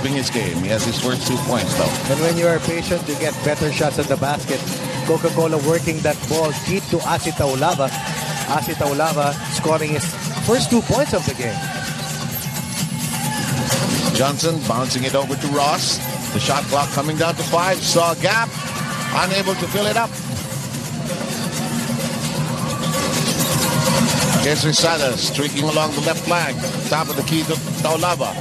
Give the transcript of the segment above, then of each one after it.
developing his game. He has his first 2 points, though. And when you are patient, you get better shots at the basket. Coca-Cola working that ball deep to Taulava. Taulava scoring his first 2 points of the game. Johnson bouncing it over to Ross. The shot clock coming down to 5. Saw a gap. Unable to fill it up. Here's Rizada streaking along the left flank. Top of the key to Taulava.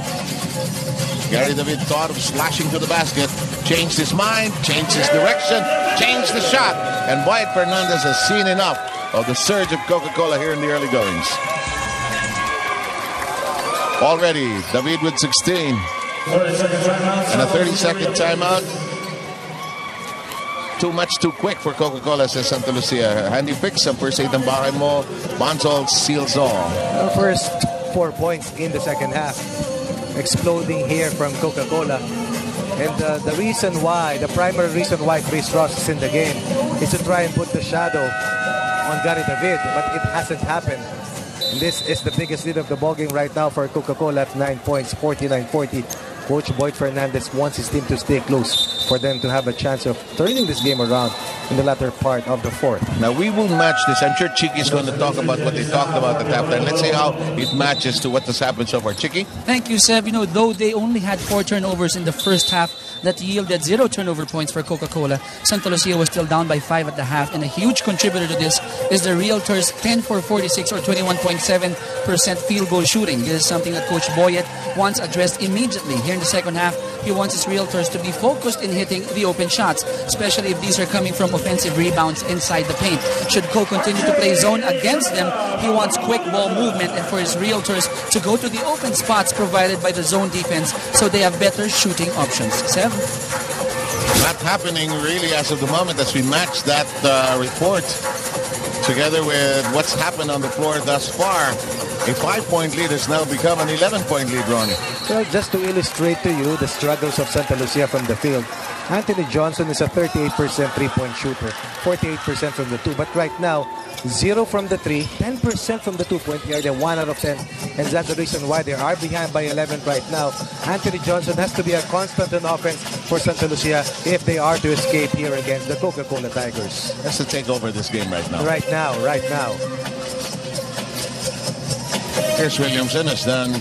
Gary David thought of slashing to the basket. Changed his mind, changed his direction, changed the shot. And Wyatt Fernandez has seen enough of the surge of Coca-Cola here in the early goings. Already, David with 16. And a 30-second timeout. Too much too quick for Coca-Cola, says Santa Lucia. Handy fix ang first 8 ng bahay mo. Bonzol seals all. The first 4 points in the second half. Exploding here from Coca-Cola. And the reason why, the primary reason why Chris Ross is in the game is to try and put the shadow on Gary David, but it hasn't happened. And this is the biggest lead of the ballgame right now for Coca-Cola at 9 points, 49-40. Coach Boyd Fernandez wants his team to stay close for them to have a chance of turning this game around in the latter part of the fourth. Now we will match this. I'm sure Chiqui's going to talk about what they talked about at halftime. Let's see how it matches to what has happened so far. Chiqui? Thank you, Seb. You know, though they only had 4 turnovers in the first half, that yielded 0 turnover points for Coca-Cola. Santa Lucia was still down by 5 at the half, and a huge contributor to this is the Realtors 10 for 46 or 21.7% field goal shooting. This is something that Coach Boyet wants addressed immediately. Here in the second half, he wants his Realtors to be focused in hitting the open shots, especially if these are coming from offensive rebounds inside the paint. Should Coke continue to play zone against them, he wants quick ball movement and for his Realtors to go to the open spots provided by the zone defense so they have better shooting options. Seb? Not happening really as of the moment as we match that report together with what's happened on the floor thus far. A 5-point lead has now become an 11-point lead, Ronnie. Well, just to illustrate to you the struggles of Santa Lucia from the field, Anthony Johnson is a 38% three-point shooter, 48% from the 2. But right now, 0 from the 3, 10% from the 2-point yard, and 1 out of 10. And that's the reason why they are behind by 11 right now. Anthony Johnson has to be a constant in offense for Santa Lucia if they are to escape here against the Coca-Cola Tigers. That's to take over this game right now. Right now. Chris Williamson has done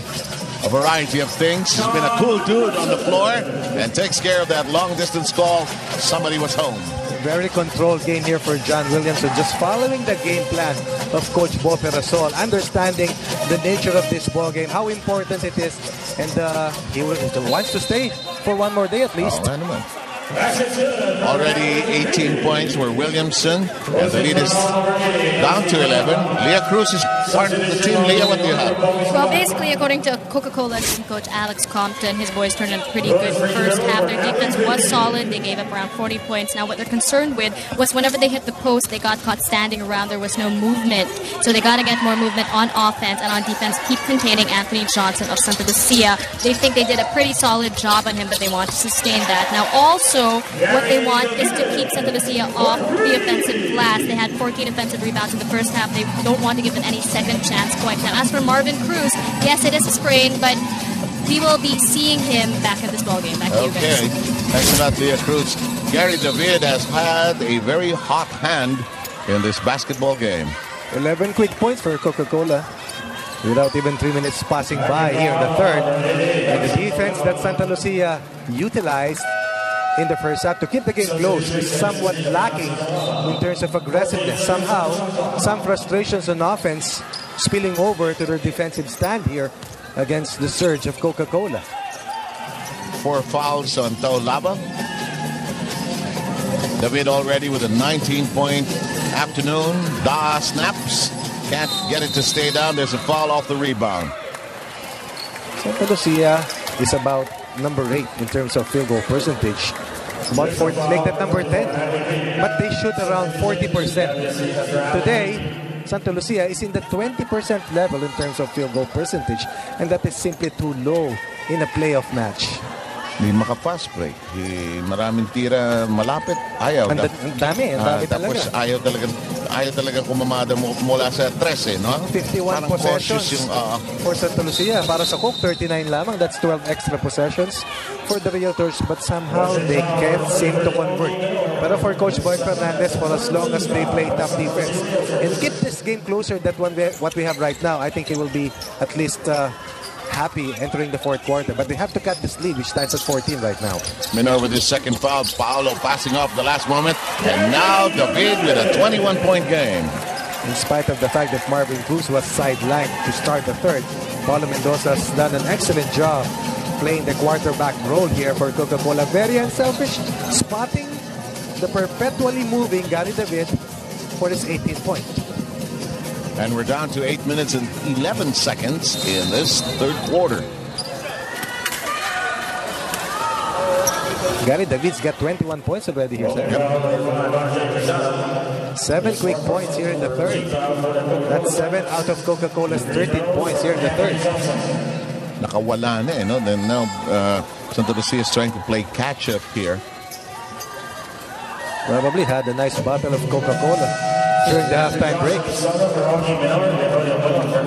a variety of things. He's been a cool dude on the floor and takes care of that long-distance call. Somebody was home. Very controlled game here for John Williamson. Just following the game plan of Coach Bo Perasol, understanding the nature of this ball game, how important it is, and he wants to stay for one more day at least. Already 18 points for Williamson, and the lead is down to 11. Leah Cruz is part of the team. Leah, what do you have? Well, basically, according to Coca-Cola team coach Alex Compton, his boys turned in pretty good first half. Their defense was solid. They gave up around 40 points. Now, what they're concerned with was whenever they hit the post, they got caught standing around. There was no movement. So they got to get more movement on offense and on defense, keep containing Anthony Johnson of Santa Lucia. They think they did a pretty solid job on him, but they want to sustain that. Now, also, what they want is to keep Santa Lucia off the offensive glass. They had 14 offensive rebounds in the first half. They don't want to give them any second chance points. Now, as for Marvin Cruz, yes, it is a sprain, but we will be seeing him back in this ballgame. Back to you guys. Thanks a lot, Leah Cruz. Gary David has had a very hot hand in this basketball game. 11 quick points for Coca-Cola without even 3 minutes passing by here in the third. And the defense that Santa Lucia utilized in the first half to keep the game close is somewhat lacking in terms of aggressiveness. Somehow, some frustrations on offense spilling over to their defensive stand here against the surge of Coca-Cola. 4 fouls on Taulava. David already with a 19-point afternoon. Da snaps. Can't get it to stay down. There's a foul off the rebound. Santa Lucia is about number 8 in terms of field goal percentage. About 40, make that number 10. But they shoot around 40%. Today, Santa Lucia is in the 20% level in terms of field goal percentage. And that is simply too low in a playoff match. Hindi maka-fast break. Maraming tira malapit. Ayaw. Ang dami tapos talaga. ayaw talaga. ayaw talaga kumamada mula sa 13, no? 51 Parang possessions cautious yung, for Santa Lucia. Para sa Coke, 39 lamang. That's 12 extra possessions for the Realtors, but somehow they can't seem to convert. But for Coach Boy Fernandez, for as long as they play tough defense and keep this game closer than what we have right now, I think he will be at least happy entering the fourth quarter. But they have to cut this lead, which stands at 14 right now. Minor with his second foul. Paolo passing off the last moment. And now David with a 21-point game. In spite of the fact that Marvin Cruz was sidelined to start the third, Paulo Mendoza has done an excellent job playing the quarterback role here for Coca-Cola. Very unselfish, spotting the perpetually moving Gary David for his 18th point. And we're down to 8 minutes and 11 seconds in this third quarter. Gary David's got 21 points already here, sir. Yep. 7 quick points here in the third. That's 7 out of Coca-Cola's 13 points here in the third. Nakawala na, no? Then now Santa Lucia is trying to play catch-up here. Probably had a nice bottle of Coca-Cola during the halftime break.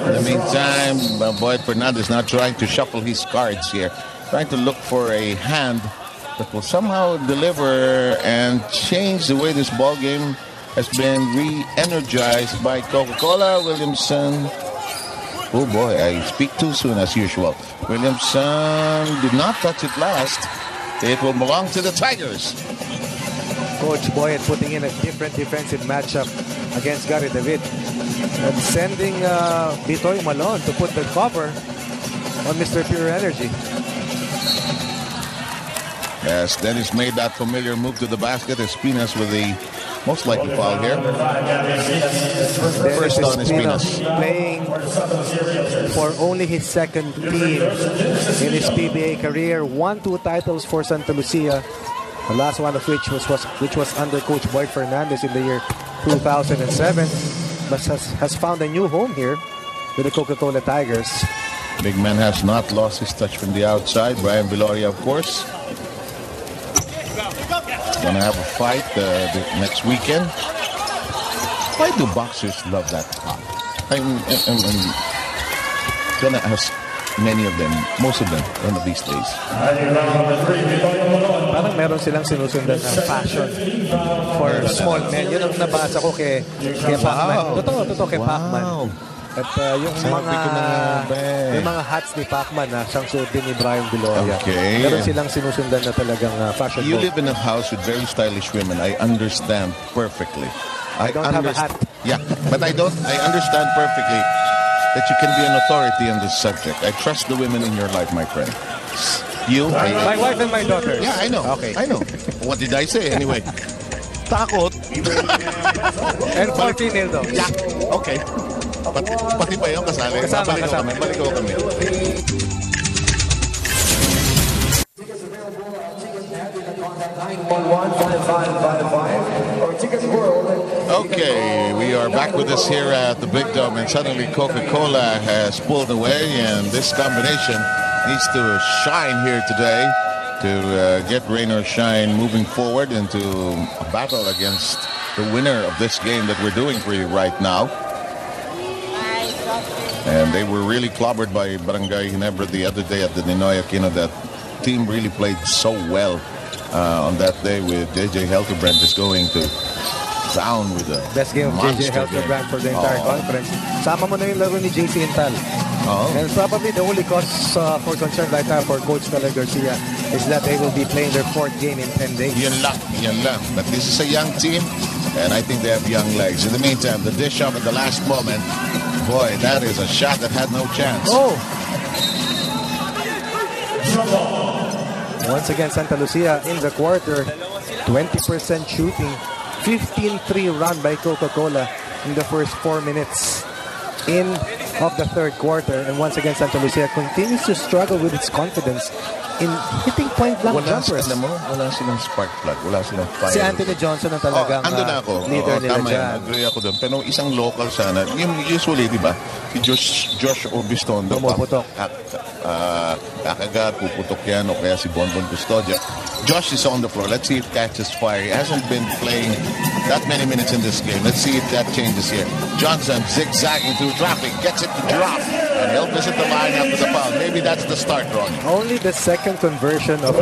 In the meantime, Boyd Fernandez now trying to shuffle his cards here, trying to look for a hand that will somehow deliver and change the way this ball game has been re-energized by Coca-Cola. Williamson, oh boy, I speak too soon as usual. Williamson did not touch it last. It will belong to the Tigers. Coach Boyd putting in a different defensive matchup against Gary David and sending Bitoy Malone to put the cover on Mr. Pure Energy. Yes, Dennis made that familiar move to the basket. Espinas with the most likely foul here. First on Espinas. Playing for only his second team in his PBA career. 1-2 titles for Santa Lucia. The last one of which was under Coach Boyd Fernandez in the year 2007, but has found a new home here with the Coca-Cola Tigers. Big man has not lost his touch from the outside. Brian Viloria, of course, gonna have a fight the next weekend. Why do boxers love that pop? I'm gonna ask many of them, most of them, one of these days. Parang meron silang sinusundan na fashion for small men. Yun ang nabasa ko kay Pacman. Totoo kay Pacman. At yung mga hats ni Pacman na siyang suot din ni Brian Viloria. Okay. Meron silang sinusundan na talagang fashion. You live in a house with very stylish women. I understand perfectly. I don't have a hat. Yeah, but I understand perfectly that you can be an authority on this subject. I trust the women in your life, my friend. My wife and my daughter. Yeah, I know. Okay. I know. What did I say anyway? Takot. And for female though. Yeah, okay. Pati pa yung kasali. Kasama. Balik ko kami. Okay, we are back with us here at the Big Dome, and suddenly Coca-Cola has pulled away, and this combination needs to shine here today to get rain or shine moving forward into a battle against the winner of this game that we're doing for you right now. And they were really clobbered by Barangay Ginebra the other day at the Ninoy Aquino. That team really played so well on that day, with JJ Helterbrand just going to down with the best game of JJ Helterbrand for the entire conference. Sama mo na yung laro ni JC Intal. And probably the only cause for concern right now for Coach Tele Garcia is that they will be playing their fourth game in 10 days. Yan lang. But this is a young team, and I think they have young legs. In the meantime, the dish up at the last moment. Boy, that is a shot that had no chance. Oh! Once again, Santa Lucia in the quarter, 20% shooting, 15-3 run by Coca-Cola in the first 4 minutes of the third quarter. And once again, Santa Lucia continues to struggle with its confidence in hitting point blank jumpers. Wala silang spark plug. Wala silang fire. Si Anthony Johnson ang talagang andun na ako. leader nila tama dyan. Agree ako doon. Pero isang local sana. Usually, di ba, si Josh Obistondo. Pumuputok. Kakagat, puputok yan. O kaya si Bonbon Custodio. Josh is on the floor. Let's see if catches fire. He hasn't been playing that many minutes in this game. Let's see if that changes here. Johnson zigzagging through traffic. Gets it to drop. And he'll visit the line after the foul. Maybe that's the start, Ronnie. Only the second conversion of